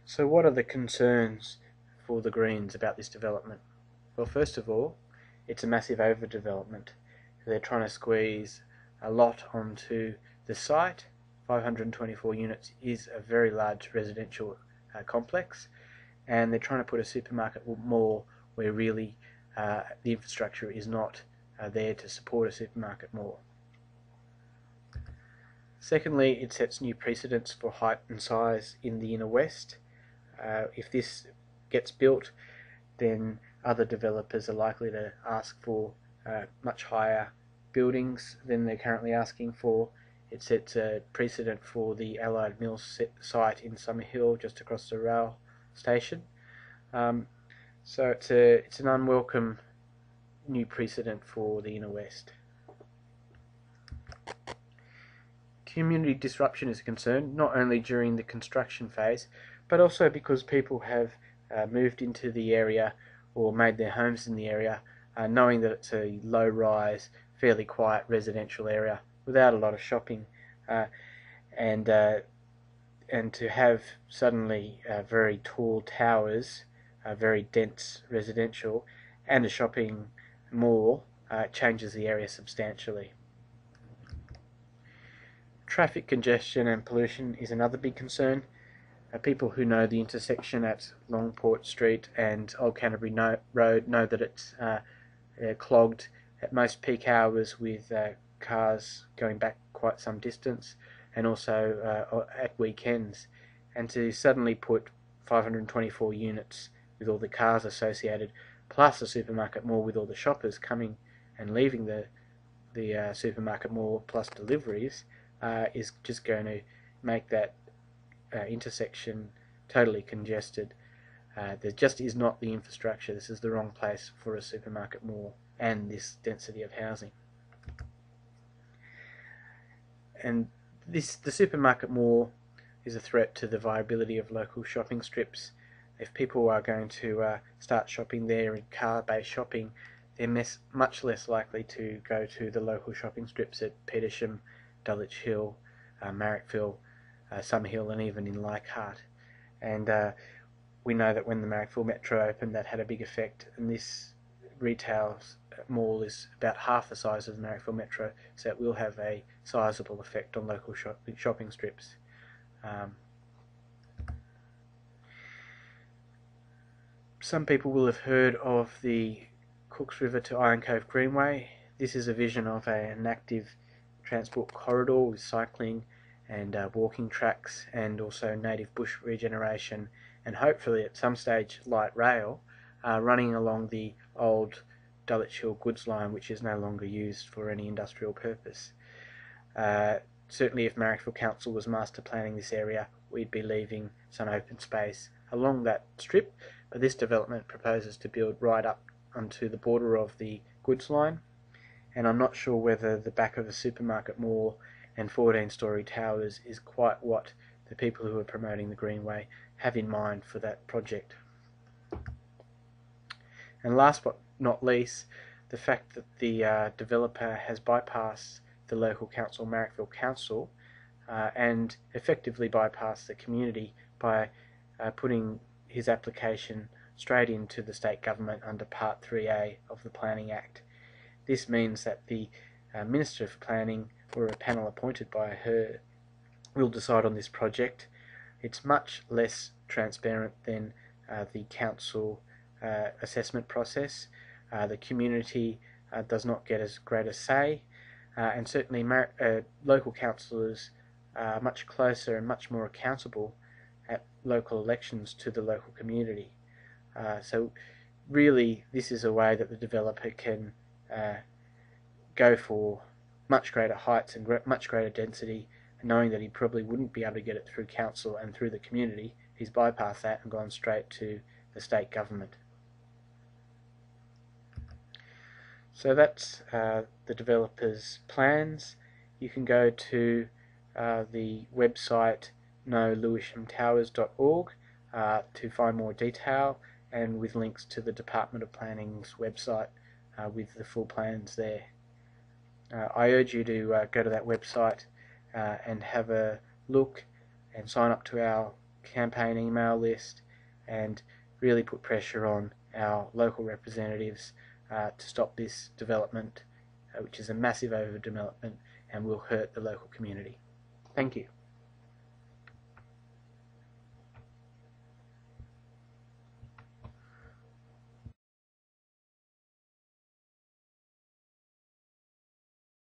So what are the concerns for the Greens about this development? Well, first of all, it's a massive overdevelopment. They're trying to squeeze a lot onto the site. 524 units is a very large residential complex, and they're trying to put a supermarket mall where really the infrastructure is not there to support a supermarket mall. Secondly, it sets new precedents for height and size in the inner west. If this gets built, then other developers are likely to ask for much higher buildings than they're currently asking for. It sets a precedent for the Allied Mills site in Summerhill, just across the rail station. So it's an unwelcome new precedent for the inner west. Community disruption is a concern, not only during the construction phase, but also because people have moved into the area or made their homes in the area, knowing that it's a low-rise, fairly quiet residential area without a lot of shopping, and to have suddenly very tall towers, very dense residential, and a shopping mall changes the area substantially. Traffic congestion and pollution is another big concern. People who know the intersection at Longport Street and Old Canterbury Road know that it's clogged at most peak hours with cars going back quite some distance, and also at weekends. And to suddenly put 524 units with all the cars associated, plus a supermarket mall with all the shoppers coming and leaving the supermarket mall plus deliveries, is just going to make that intersection totally congested. There just is not the infrastructure. This is the wrong place for a supermarket mall and this density of housing. And the supermarket mall is a threat to the viability of local shopping strips. If people are going to start shopping there in car-based shopping, they're much less likely to go to the local shopping strips at Petersham, Dulwich Hill, Marrickville, Summerhill, and even in Leichhardt. And we know that when the Marrickville Metro opened, that had a big effect, and this retail mall is about half the size of the Marrickville Metro, so it will have a sizable effect on local shopping strips. Some people will have heard of the Cooks River to Iron Cove Greenway. This is a vision of an active transport corridor with cycling and walking tracks, and also native bush regeneration, and hopefully at some stage light rail running along the old Dulwich Hill goods line, which is no longer used for any industrial purpose. Certainly if Marrickville Council was master planning this area, we'd be leaving some open space along that strip, but this development proposes to build right up onto the border of the goods line, and I'm not sure whether the back of a supermarket mall and 14-storey towers is quite what the people who are promoting the Greenway have in mind for that project. And last but not least, the fact that the developer has bypassed the local council, Marrickville Council, and effectively bypassed the community by putting his application straight into the state government under Part 3A of the Planning Act. This means that the Minister for Planning, or a panel appointed by her, will decide on this project. It's much less transparent than the council assessment process. The community does not get as great a say, and certainly local councillors are much closer and much more accountable at local elections to the local community. So really this is a way that the developer can go for much greater heights and much greater density, knowing that he probably wouldn't be able to get it through council and through the community. He's bypassed that and gone straight to the state government. So that's the developer's plans. You can go to the website Lewishamtowers.org to find more detail, and with links to the Department of Planning's website with the full plans there. I urge you to go to that website and have a look and sign up to our campaign email list and really put pressure on our local representatives to stop this development, which is a massive overdevelopment and will hurt the local community. Thank you.